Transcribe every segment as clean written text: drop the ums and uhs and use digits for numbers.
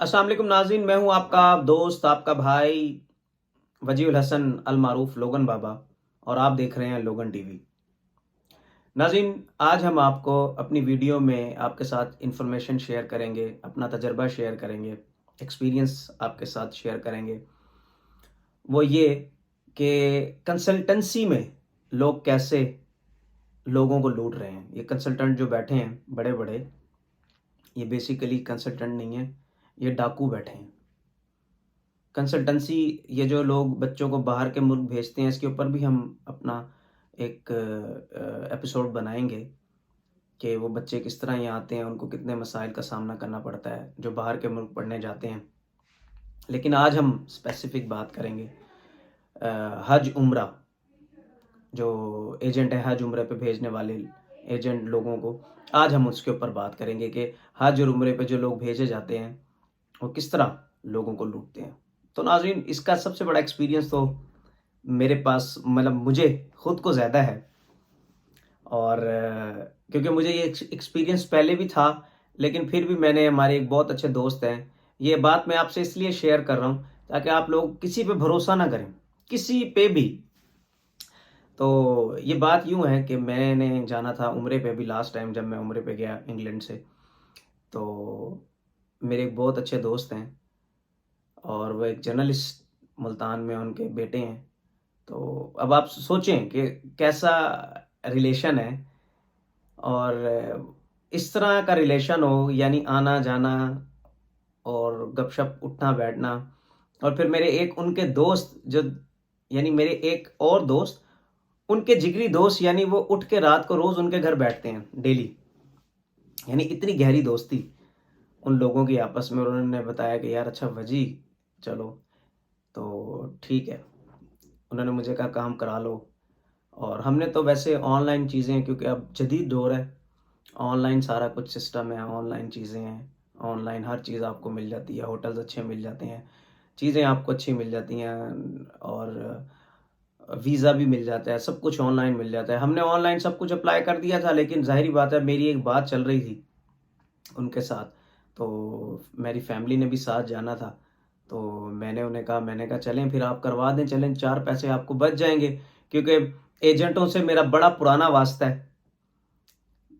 السلام علیکم ناظرین، میں ہوں آپ کا دوست، آپ کا بھائی وجیح الحسن المعروف لوگن بابا، اور آپ دیکھ رہے ہیں لوگن ٹی وی۔ ناظرین، آج ہم آپ کو اپنی ویڈیو میں آپ کے ساتھ انفارمیشن شیئر کریں گے، اپنا تجربہ شیئر کریں گے، ایکسپیرینس آپ کے ساتھ شیئر کریں گے۔ وہ یہ کہ کنسلٹنسی میں لوگ کیسے لوگوں کو لوٹ رہے ہیں۔ یہ کنسلٹنٹ جو بیٹھے ہیں بڑے بڑے، یہ بیسیکلی کنسلٹنٹ نہیں ہیں، یہ ڈاکو بیٹھے ہیں۔ کنسلٹنسی، یہ جو لوگ بچوں کو باہر کے ملک بھیجتے ہیں، اس کے اوپر بھی ہم اپنا ایک ایپیسوڈ بنائیں گے کہ وہ بچے کس طرح یہاں آتے ہیں، ان کو کتنے مسائل کا سامنا کرنا پڑتا ہے جو باہر کے ملک پڑھنے جاتے ہیں۔ لیکن آج ہم اسپیسیفک بات کریں گے حج عمرہ، جو ایجنٹ ہے حج عمرے پہ بھیجنے والے ایجنٹ لوگوں کو، آج ہم اس کے اوپر بات کریں گے کہ حج اور عمرے پہ جو لوگ بھیجے جاتے ہیں وہ کس طرح لوگوں کو لوٹتے ہیں۔ تو ناظرین، اس کا سب سے بڑا ایکسپیرینس تو میرے پاس، مطلب مجھے خود کو زیادہ ہے، اور کیونکہ مجھے یہ ایکسپیرینس پہلے بھی تھا، لیکن پھر بھی میں نے، ہمارے ایک بہت اچھے دوست ہیں، یہ بات میں آپ سے اس لیے شیئر کر رہا ہوں تاکہ آپ لوگ کسی پہ بھروسہ نہ کریں، کسی پہ بھی۔ تو یہ بات یوں ہے کہ میں نے جانا تھا عمرے پہ، بھی لاسٹ ٹائم جب میں عمرے پہ گیا انگلینڈ سے، تو میرے ایک بہت اچھے دوست ہیں اور وہ ایک جرنلسٹ ملتان میں، ان کے بیٹے ہیں۔ تو اب آپ سوچیں کہ کیسا ریلیشن ہے، اور اس طرح کا ریلیشن ہو، یعنی آنا جانا اور گپ شپ اٹھنا بیٹھنا۔ اور پھر میرے ایک ان کے دوست جو، یعنی میرے ایک اور دوست، ان کے جگری دوست، یعنی وہ اٹھ کے رات کو روز ان کے گھر بیٹھتے ہیں ڈیلی، یعنی اتنی گہری دوستی ان لوگوں کی آپس میں۔ اور انہوں نے بتایا کہ یار اچھا وجی چلو، تو ٹھیک ہے، انہوں نے مجھے کہا کام کرا لو۔ اور ہم نے تو ویسے آن لائن چیزیں، کیونکہ اب جدید دور ہے، آن لائن سارا کچھ سسٹم ہے، آن لائن چیزیں ہیں، آن لائن ہر چیز آپ کو مل جاتی ہے، ہوٹلز اچھے مل جاتے ہیں، چیزیں آپ کو اچھی مل جاتی ہیں، اور ویزا بھی مل جاتا ہے، سب کچھ آن لائن مل جاتا ہے۔ ہم نے آن لائن سب کچھ اپلائی کر دیا تھا، لیکن ظاہری بات ہے میری ایک بات چل رہی تھی ان کے ساتھ، تو میری فیملی نے بھی ساتھ جانا تھا، تو میں نے انہیں کہا، میں نے کہا چلیں پھر آپ کروا دیں، چلیں چار پیسے آپ کو بچ جائیں گے، کیونکہ ایجنٹوں سے میرا بڑا پرانا واسطہ ہے۔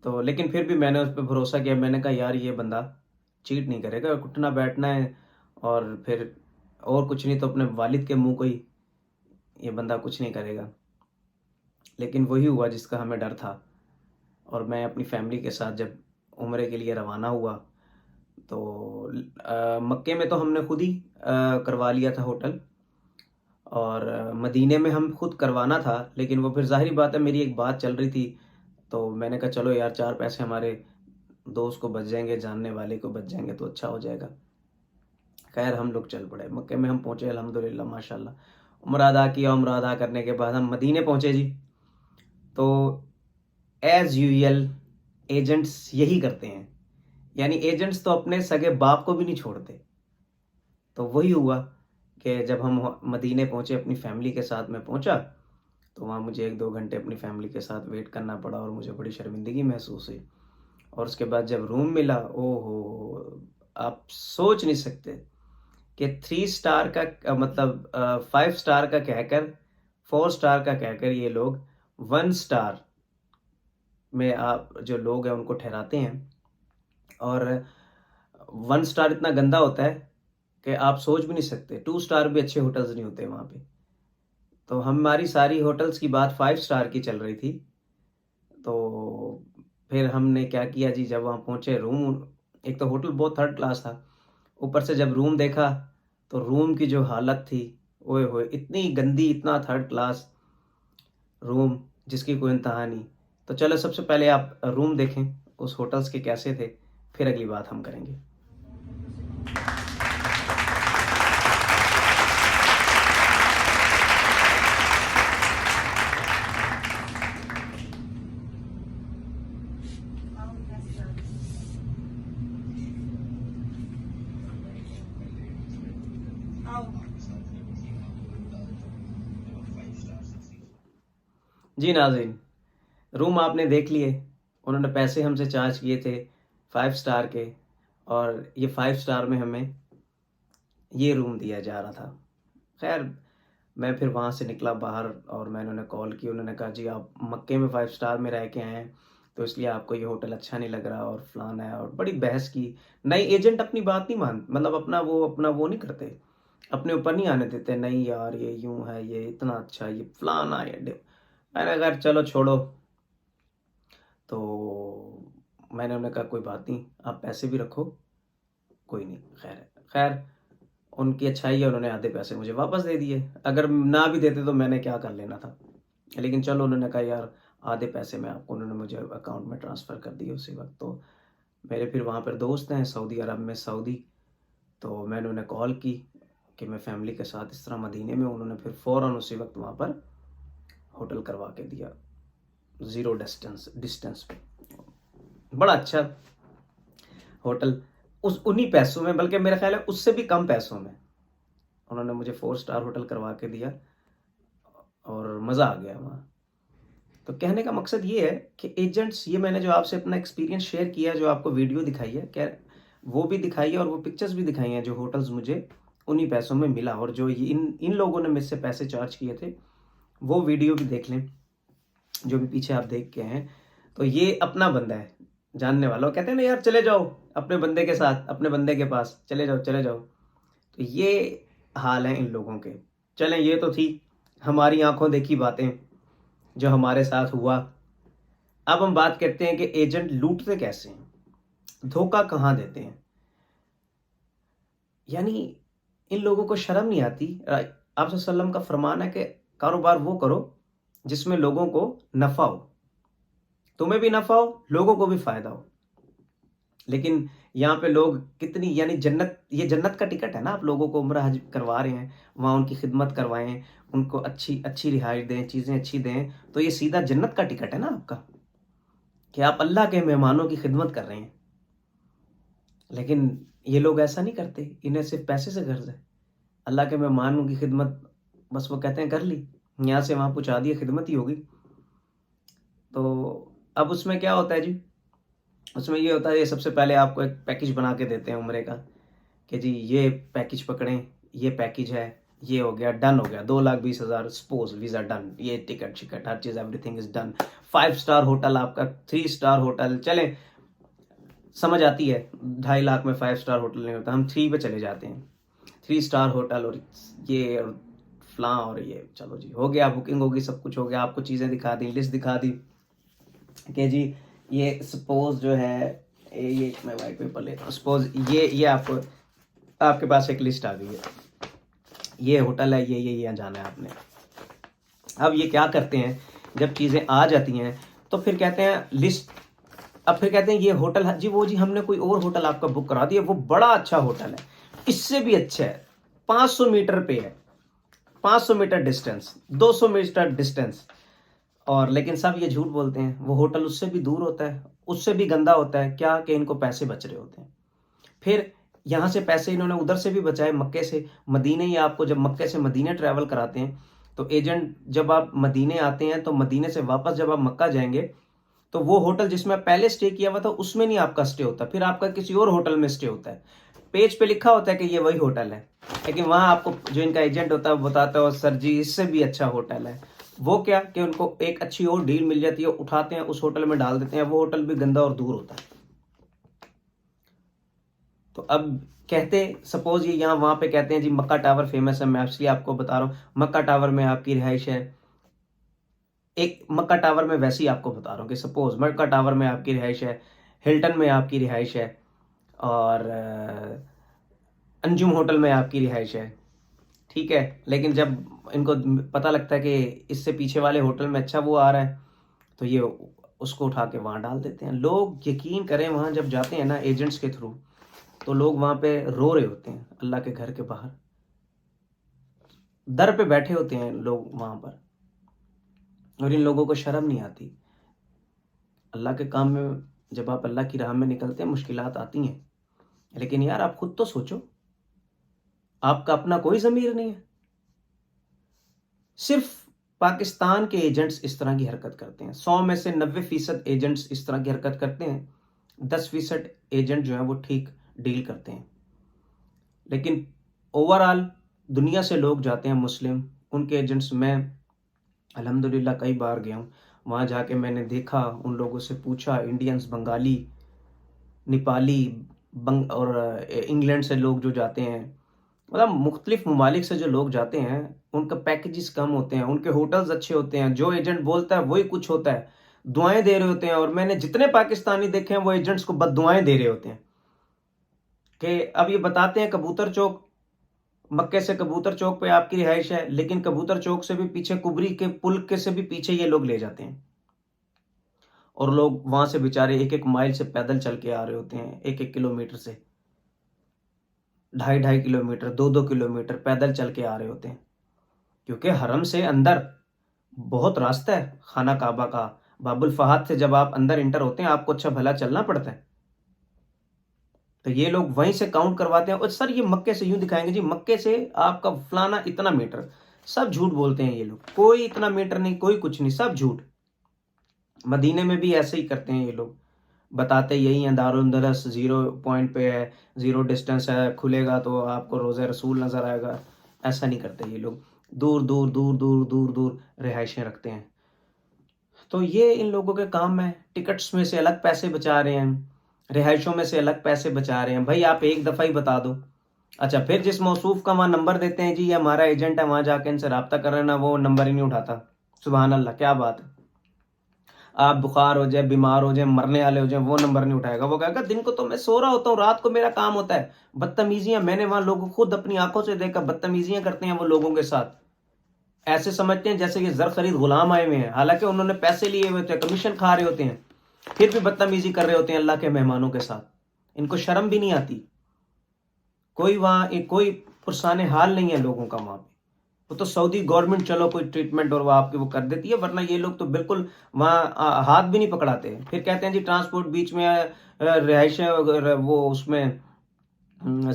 تو لیکن پھر بھی میں نے اس پہ بھروسہ کیا، میں نے کہا یار یہ بندہ چیٹ نہیں کرے گا، اٹھنا بیٹھنا ہے، اور پھر اور کچھ نہیں تو اپنے والد کے منہ کو ہی یہ بندہ کچھ نہیں کرے گا۔ لیکن وہی ہوا جس کا ہمیں ڈر تھا، اور میں اپنی فیملی کے ساتھ جب عمرے کے لیے روانہ ہوا، تو مکے میں تو ہم نے خود ہی کروا لیا تھا ہوٹل، اور مدینے میں ہم خود کروانا تھا، لیکن وہ پھر ظاہری بات ہے میری ایک بات چل رہی تھی، تو میں نے کہا چلو یار چار پیسے ہمارے دوست کو بچ جائیں گے، جاننے والے کو بچ جائیں گے تو اچھا ہو جائے گا۔ خیر ہم لوگ چل پڑے، مکے میں ہم پہنچے، الحمدللہ ماشاءاللہ عمرہ ادا کیا، عمرہ ادا کرنے کے بعد ہم مدینے پہنچے جی۔ تو ایز یوزل ایجنٹس یہی کرتے ہیں، یعنی ایجنٹس تو اپنے سگے باپ کو بھی نہیں چھوڑتے۔ تو وہی ہوا کہ جب ہم مدینے پہنچے، اپنی فیملی کے ساتھ میں پہنچا، تو وہاں مجھے 1-2 گھنٹے اپنی فیملی کے ساتھ ویٹ کرنا پڑا، اور مجھے بڑی شرمندگی محسوس ہوئی۔ اور اس کے بعد جب روم ملا، او ہو، آپ سوچ نہیں سکتے کہ 3 سٹار کا مطلب 5 سٹار کا کہہ کر، 4 سٹار کا کہہ کر یہ لوگ 1 سٹار میں آپ جو لوگ ہیں ان کو ٹھہراتے ہیں۔ اور 1 سٹار اتنا گندا ہوتا ہے کہ آپ سوچ بھی نہیں سکتے، 2 سٹار بھی اچھے ہوٹلز نہیں ہوتے وہاں پہ۔ تو ہماری ساری ہوٹلز کی بات 5 سٹار کی چل رہی تھی۔ تو پھر ہم نے کیا کیا جی، جب وہاں پہنچے، روم، ایک تو ہوٹل بہت تھرڈ کلاس تھا، اوپر سے جب روم دیکھا تو روم کی جو حالت تھی، اوئے ہوئے، اتنی گندی، اتنا تھرڈ کلاس روم جس کی کوئی انتہا نہیں۔ تو چلو سب سے پہلے آپ روم دیکھیں اس ہوٹلز کے کیسے تھے، پھر اگلی بات ہم کریں گے۔ جی ناظرین، روم آپ نے دیکھ لیے، انہوں نے پیسے ہم سے چارج کیے تھے 5 سٹار کے، اور یہ 5 سٹار میں ہمیں یہ روم دیا جا رہا تھا. خیر میں پھر وہاں سے نکلا باہر اور میں انہوں نے کال کی. انہوں نے کہا جی آپ مکے میں 5 اسٹار میں رہ کے آئے ہیں تو اس لیے آپ کو یہ ہوٹل اچھا نہیں لگ رہا اور فلانا ہے, اور بڑی بحث کی. نئی ایجنٹ اپنی بات نہیں مانتے, مطلب اپنا وہ نہیں کرتے, اپنے اوپر نہیں آنے دیتے. نہیں یار یہ یوں ہے, یہ اتنا اچھا, یہ فلانا, میں نے کہا چلو چھوڑو. تو میں نے انہیں کہا کوئی بات نہیں, آپ پیسے بھی رکھو, کوئی نہیں. خیر ان کی اچھائی ہے, انہوں نے آدھے پیسے مجھے واپس دے دیے. اگر نہ بھی دیتے تو میں نے کیا کر لینا تھا, لیکن چلو انہوں نے کہا یار آدھے پیسے میں آپ کو, انہوں نے مجھے اکاؤنٹ میں ٹرانسفر کر دیے اسی وقت. تو میرے پھر وہاں پر دوست ہیں سعودی عرب میں, سعودی, تو میں نے انہیں کال کی کہ میں فیملی کے ساتھ اس طرح مدینے میں. انہوں نے پھر فوراً اسی وقت وہاں پر ہوٹل کروا کے دیا, 0 ڈسٹینس پہ. بڑا اچھا ہوٹل انہی پیسوں میں, بلکہ میرا خیال ہے اس سے بھی کم پیسوں میں انہوں نے مجھے 4 اسٹار ہوٹل کروا کے دیا اور مزہ آ گیا وہاں. تو کہنے کا مقصد یہ ہے کہ ایجنٹس, یہ میں نے جو آپ سے اپنا ایکسپیرینس شیئر کیا, جو آپ کو ویڈیو دکھائی ہے, کہ وہ بھی دکھائی ہے اور وہ پکچرز بھی دکھائی ہیں جو ہوٹلز مجھے انہی پیسوں میں ملا, اور جو ان لوگوں نے مجھ سے پیسے چارج کیے تھے وہ ویڈیو بھی دیکھ لیں جو بھی پیچھے آپ دیکھ کے ہیں. تو یہ اپنا بندہ ہے, جاننے والا. کہتے ہیں نا یار چلے جاؤ اپنے بندے کے ساتھ, اپنے بندے کے پاس چلے جاؤ. تو یہ حال ہے ان لوگوں کے. چلیں یہ تو تھی ہماری آنکھوں دیکھی باتیں جو ہمارے ساتھ ہوا. اب ہم بات کرتے ہیں کہ ایجنٹ لوٹتے کیسے ہیں, دھوکہ کہاں دیتے ہیں. یعنی ان لوگوں کو شرم نہیں آتی. آپ صلی اللہ علیہ وسلم کا فرمان ہے کہ کاروبار وہ کرو جس میں لوگوں کو نفع ہو, تمہیں بھی نفع ہو, لوگوں کو بھی فائدہ ہو. لیکن یہاں پہ لوگ کتنی, یعنی یہ جنت کا ٹکٹ ہے نا, آپ لوگوں کو عمرہ حج کروا رہے ہیں, وہاں ان کی خدمت کروائیں, ان کو اچھی رہائش دیں, چیزیں اچھی دیں, تو یہ سیدھا جنت کا ٹکٹ ہے نا آپ کا, کہ آپ اللہ کے مہمانوں کی خدمت کر رہے ہیں. لیکن یہ لوگ ایسا نہیں کرتے, انہیں صرف پیسے سے غرض ہے. اللہ کے مہمانوں کی خدمت بس وہ کہتے ہیں کر لی, یہاں سے وہاں پہنچا دی, خدمت ہی ہوگی. تو اب اس میں کیا ہوتا ہے جی, اس میں یہ ہوتا ہے, یہ سب سے پہلے آپ کو ایک پیکج بنا کے دیتے ہیں عمرے کا کہ جی یہ پیکج پکڑیں, یہ پیکج ہے, یہ ہو گیا, ڈن ہو گیا, 2,20,000 سپوز ویزا ڈن, یہ ٹکٹ ہر چیز every thing is done. 5 star hotel آپ کا, 3 اسٹار ہوٹل, چلیں سمجھ آتی ہے, 2.5 لاکھ میں 5 اسٹار ہوٹل نہیں ہوتا, ہم 3 پہ چلے جاتے ہیں. 3 اسٹار ہوٹل اور یہ اور فلاں اور یہ, چلو جی ہو گیا, بکنگ ہوگی, سب کچھ ہو گیا, آپ کو چیزیں دکھا دی, لسٹ دکھا دی کہ جی یہ سپوز جو ہے, یہ میں وائٹ پیپر لیتا ہوں, سپوز یہ آپ کے پاس ایک لسٹ آ گئی ہے, یہ ہوٹل ہے, یہ یہاں جانا ہے آپ نے. اب یہ کیا کرتے ہیں, جب چیزیں آ جاتی ہیں تو پھر کہتے ہیں لسٹ, اب پھر کہتے ہیں یہ ہوٹل جی ہم نے کوئی اور ہوٹل آپ کا بک کرا دیا, وہ بڑا اچھا ہوٹل ہے, اس سے بھی اچھا ہے, 500 میٹر پہ ہے, 500 میٹر ڈسٹینس, 200 میٹر ڈسٹینس. اور لیکن سب یہ جھوٹ بولتے ہیں, وہ ہوٹل اس سے بھی دور ہوتا ہے, اس سے بھی گندا ہوتا ہے. کیا کہ ان کو پیسے بچ رہے ہوتے ہیں. پھر یہاں سے پیسے انہوں نے ادھر سے بھی بچائے, مکے سے مدینے, یا آپ کو جب مکے سے مدینے ٹریول کراتے ہیں تو ایجنٹ, جب آپ مدینے آتے ہیں تو مدینے سے واپس جب آپ مکہ جائیں گے تو وہ ہوٹل جس میں پہلے سٹے کیا ہوا تھا اس میں نہیں آپ کا سٹے ہوتا, پھر آپ کا کسی اور ہوٹل میں سٹے ہوتا ہے. پیج پہ لکھا ہوتا ہے کہ یہ وہی ہوٹل ہے, لیکن وہاں آپ کو جو ان کا ایجنٹ ہوتا ہے وہ بتاتا ہے سر جی اس سے بھی اچھا ہوٹل ہے. وہ کیا کہ ان کو ایک اچھی اور ڈیل مل جاتی ہے, اٹھاتے ہیں اس ہوٹل میں ڈال دیتے ہیں, وہ ہوٹل بھی گندا اور دور ہوتا ہے. تو اب کہتے سپوز یہ یہاں وہاں پہ کہتے ہیں جی مکہ ٹاور فیمس ہے, میں اس لیے آپ کو بتا رہا ہوں مکہ ٹاور میں آپ کی رہائش ہے. ایک مکہ ٹاور میں ویسے ہی آپ کو بتا رہا ہوں کہ سپوز مکہ ٹاور میں آپ کی رہائش ہے, ہلٹن میں آپ کی رہائش ہے, اور انجم ہوٹل میں آپ کی رہائش ہے, ٹھیک ہے. لیکن جب ان کو پتہ لگتا ہے کہ اس سے پیچھے والے ہوٹل میں اچھا وہ آ رہا ہے تو یہ اس کو اٹھا کے وہاں ڈال دیتے ہیں. لوگ یقین کریں وہاں جب جاتے ہیں نا ایجنٹس کے تھرو, تو لوگ وہاں پہ رو رہے ہوتے ہیں, اللہ کے گھر کے باہر در پہ بیٹھے ہوتے ہیں لوگ وہاں پر, اور ان لوگوں کو شرم نہیں آتی. اللہ کے کام میں جب آپ اللہ کی راہ میں نکلتے ہیں مشکلات آتی ہیں, لیکن یار آپ خود تو سوچو, آپ کا اپنا کوئی ضمیر نہیں ہے. صرف پاکستان کے ایجنٹس اس طرح کی حرکت کرتے ہیں, 100 میں سے 90% ایجنٹس اس طرح کی حرکت کرتے ہیں, 10% ایجنٹ جو ہیں وہ ٹھیک ڈیل کرتے ہیں. لیکن اوور آل دنیا سے لوگ جاتے ہیں مسلم، ان کے ایجنٹس میں الحمدللہ کئی بار گیا ہوں. وہاں جا کے میں نے دیکھا، ان لوگوں سے پوچھا، انڈینس، بنگالی، نیپالی، اور انگلینڈ سے لوگ جو جاتے ہیں، مطلب مختلف ممالک سے جو لوگ جاتے ہیں، ان کا پیکیجز کم ہوتے ہیں، ان کے ہوٹلز اچھے ہوتے ہیں، جو ایجنٹ بولتا ہے وہی کچھ ہوتا ہے، دعائیں دے رہے ہوتے ہیں. اور میں نے جتنے پاکستانی دیکھے ہیں وہ ایجنٹس کو بد دعائیں دے رہے ہوتے ہیں. کہ اب یہ بتاتے ہیں کبوتر چوک، مکے سے کبوتر چوک پہ آپ کی رہائش ہے، لیکن کبوتر چوک سے بھی پیچھے، کبری کے پل کے سے بھی پیچھے یہ لوگ لے جاتے ہیں. اور لوگ وہاں سے بیچارے 1-1 مائل سے پیدل چل کے آ رہے ہوتے ہیں، 1-1 کلومیٹر سے، 2.5-2.5 کلومیٹر، 2-2 کلومیٹر پیدل چل کے آ رہے ہوتے ہیں. کیونکہ حرم سے اندر بہت راستہ ہے، خانہ کعبہ کا، باب الفہد سے جب آپ اندر انٹر ہوتے ہیں آپ کو اچھا بھلا چلنا پڑتا ہے. تو یہ لوگ وہیں سے کاؤنٹ کرواتے ہیں. اور سر یہ مکے سے یوں دکھائیں گے جی مکے سے آپ کا فلانا اتنا میٹر، سب جھوٹ بولتے ہیں یہ لوگ. کوئی اتنا میٹر نہیں، کوئی کچھ نہیں، سب جھوٹ. مدینے میں بھی ایسے ہی کرتے ہیں یہ لوگ، بتاتے یہی ہیں دارالاندلس 0 پوائنٹ پہ ہے، 0 ڈسٹینس ہے، کھلے گا تو آپ کو روضہ رسول نظر آئے گا. ایسا نہیں کرتے یہ لوگ، دور دور دور دور دور دور رہائشیں رکھتے ہیں. تو یہ ان لوگوں کے کام ہے. ٹکٹس میں سے الگ پیسے بچا رہے ہیں، رہائشوں میں سے الگ پیسے بچا رہے ہیں. بھائی آپ ایک دفعہ ہی بتا دو. اچھا پھر جس موصوف کا وہاں نمبر دیتے ہیں، جی یہ ہمارا ایجنٹ ہے، وہاں جا کے ان سے رابطہ کر رہے نا، وہ نمبر ہی نہیں اٹھاتا. سبحان اللہ، کیا بات ہے. آپ بخار ہو جائے، بیمار ہو جائے، مرنے والے ہو جائیں، وہ نمبر نہیں اٹھائے گا. وہ کہے گا دن کو تو میں سو رہا ہوتا ہوں، رات کو میرا کام ہوتا ہے. بدتمیزیاں میں نے وہاں لوگوں خود اپنی آنکھوں سے دیکھا، بدتمیزیاں کرتے ہیں وہ لوگوں کے ساتھ. ایسے سمجھتے ہیں جیسے کہ زر خرید غلام آئے ہوئے ہیں، حالانکہ انہوں نے پیسے لیے ہوئے ہوتے ہیں، کمیشن کھا رہے ہوتے ہیں، پھر بھی بدتمیزی کر رہے ہوتے ہیں اللہ کے مہمانوں کے ساتھ. ان کو شرم بھی نہیں آتی. کوئی وہاں کوئی پرسان حال نہیں ہے لوگوں کا وہاں پہ. وہ تو سعودی گورنمنٹ چلو کوئی ٹریٹمنٹ اور وہ آپ کی وہ کر دیتی ہے، ورنہ یہ لوگ تو بالکل وہاں ہاتھ بھی نہیں پکڑاتے. پھر کہتے ہیں جی ٹرانسپورٹ بیچ میں ہے، رہائشیں وہ اس میں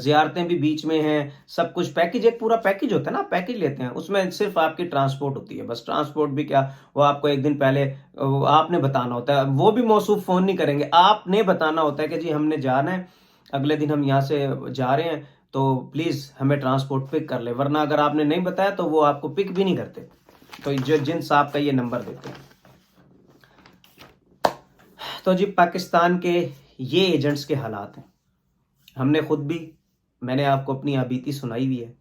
زیارتیں بھی بیچ میں ہیں، سب کچھ پیکج، ایک پورا پیکج ہوتا ہے نا، پیکج لیتے ہیں، اس میں صرف آپ کی ٹرانسپورٹ ہوتی ہے. بس ٹرانسپورٹ بھی کیا، وہ آپ کو ایک دن پہلے آپ نے بتانا ہوتا ہے. وہ بھی موصوف فون نہیں کریں گے، آپ نے بتانا ہوتا ہے کہ جی ہم نے جانا ہے، اگلے دن ہم یہاں سے جا رہے ہیں، تو پلیز ہمیں ٹرانسپورٹ پک کر لے. ورنہ اگر آپ نے نہیں بتایا تو وہ آپ کو پک بھی نہیں کرتے. تو جو جنس آپ کا یہ نمبر دیتے ہیں. تو جی پاکستان کے یہ ایجنٹس کے حالات ہیں. ہم نے خود بھی، میں نے آپ کو اپنی ابیتی سنائی ہوئی ہے،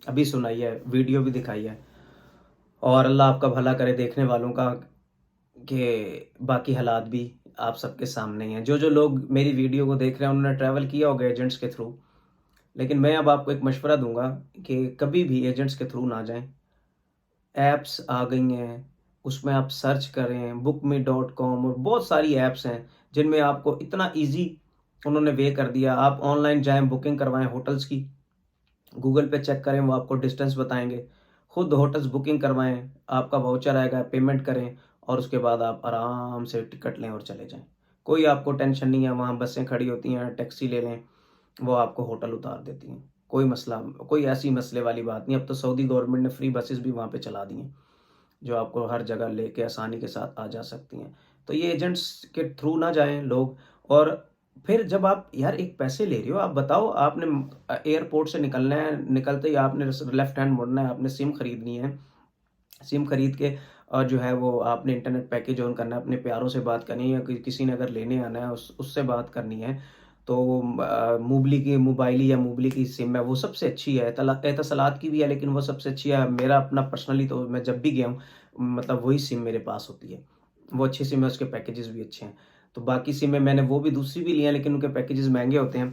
ابھی سنائی ہے، ویڈیو بھی دکھائی ہے. اور اللہ آپ کا بھلا کرے دیکھنے والوں کا، کہ باقی حالات بھی آپ سب کے سامنے ہیں. جو لوگ میری ویڈیو کو دیکھ رہے ہیں انہوں نے ٹریول کیا ہوگا ایجنٹس کے تھرو. لیکن میں اب آپ کو ایک مشورہ دوں گا کہ کبھی بھی ایجنٹس کے تھرو نہ جائیں. ایپس آ گئی ہیں، اس میں آپ سرچ کریں، bookme.com، اور بہت ساری ایپس ہیں جن میں آپ کو اتنا ایزی انہوں نے وے کر دیا. آپ آن لائن جائیں، بکنگ کروائیں ہوٹلز کی، گوگل پہ چیک کریں، وہ آپ کو ڈسٹینس بتائیں گے. خود ہوٹلز بکنگ کروائیں، آپ کا واؤچر آئے گا، پیمنٹ کریں، اور اس کے بعد آپ آرام سے ٹکٹ لیں اور چلے جائیں. کوئی آپ کو ٹینشن نہیں ہے. وہاں بسیں کھڑی ہوتی ہیں، ٹیکسی لے لیں، وہ آپ کو ہوٹل اتار دیتی ہیں. کوئی مسئلہ، کوئی ایسی مسئلے والی بات نہیں. اب تو سعودی گورنمنٹ نے فری بسز بھی وہاں پہ چلا دی ہیں جو آپ کو ہر جگہ لے کے آسانی کے ساتھ آ جا سکتی ہیں. تو یہ ایجنٹس کے تھرو نہ جائیں لوگ. اور پھر جب آپ یار ایک پیسے لے رہے ہو، آپ بتاؤ، آپ نے ایئرپورٹ سے نکلنا ہے، نکلتے ہی آپ نے لیفٹ ہینڈ مڑنا ہے، آپ نے سم خریدنی ہے، سم خرید کے اور جو ہے وہ آپ نے انٹرنیٹ پیکج آن کرنا ہے، اپنے پیاروں سے بات کرنی ہے، یا کسی نے اگر لینے آنا ہے اس سے بات کرنی ہے. تو موبلی کی موبائلی یا موبلی کی سم ہے، وہ سب سے اچھی ہے. اتصالات کی بھی ہے لیکن وہ سب سے اچھی ہے. میرا اپنا پرسنلی تو میں جب بھی گیا ہوں مطلب وہی سم میرے پاس ہوتی ہے، وہ اچھی سم ہے، اس کے پیکیجز بھی اچھے ہیں. تو باقی سمیں میں نے وہ بھی دوسری بھی لی ہیں لیکن ان کے پیکیجز مہنگے ہوتے ہیں.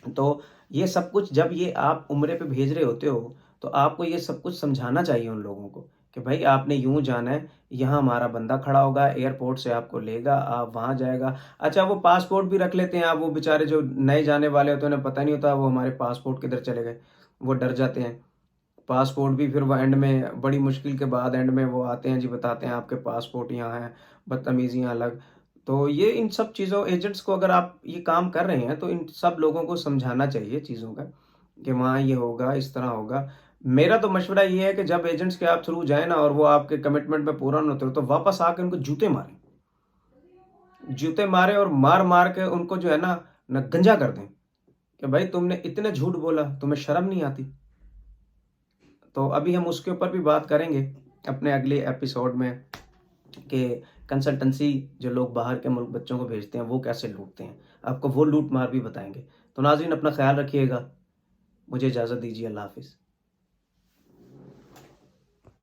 تو یہ سب کچھ جب یہ آپ عمرے پہ بھیج رہے ہوتے ہو تو آپ کو یہ سب کچھ سمجھانا چاہیے ان لوگوں کو کہ بھائی آپ نے یوں جانا ہے، یہاں ہمارا بندہ کھڑا ہوگا، ایئرپورٹ سے آپ کو لے گا، آپ وہاں جائے گا. اچھا وہ پاسپورٹ بھی رکھ لیتے ہیں آپ، وہ بیچارے جو نئے جانے والے ہوتے ہیں انہیں پتہ نہیں ہوتا وہ ہمارے پاسپورٹ کدھر چلے گئے، وہ ڈر جاتے ہیں. پاسپورٹ بھی پھر وہ اینڈ میں بڑی مشکل کے بعد اینڈ میں وہ آتے ہیں جی بتاتے ہیں آپ کے پاسپورٹ یہاں ہیں، بدتمیزیاں الگ. تو یہ ان سب چیزوں، ایجنٹس کو اگر آپ یہ کام کر رہے ہیں تو ان سب لوگوں کو سمجھانا چاہیے چیزوں کا کہ وہاں یہ ہوگا، اس طرح ہوگا. میرا تو مشورہ یہ ہے کہ جب ایجنٹس کے آپ تھرو جائیں نا اور وہ آپ کے کمٹمنٹ پہ پورا نہ ہوتے تو واپس آ کے ان کو جوتے ماریں، جوتے مارے اور مار مار کے ان کو جو ہے نا گنجا کر دیں کہ بھائی تم نے اتنے جھوٹ بولا، تمہیں شرم نہیں آتی؟ تو ابھی ہم اس کے اوپر بھی بات کریں گے اپنے اگلے ایپیسوڈ میں کہ کنسلٹنسی جو لوگ باہر کے ملک بچوں کو بھیجتے ہیں وہ کیسے لوٹتے ہیں، آپ کو وہ لوٹ مار بھی بتائیں گے۔ تو ناظرین اپنا خیال رکھیے گا، مجھے اجازت دیجیے، اللہ حافظ۔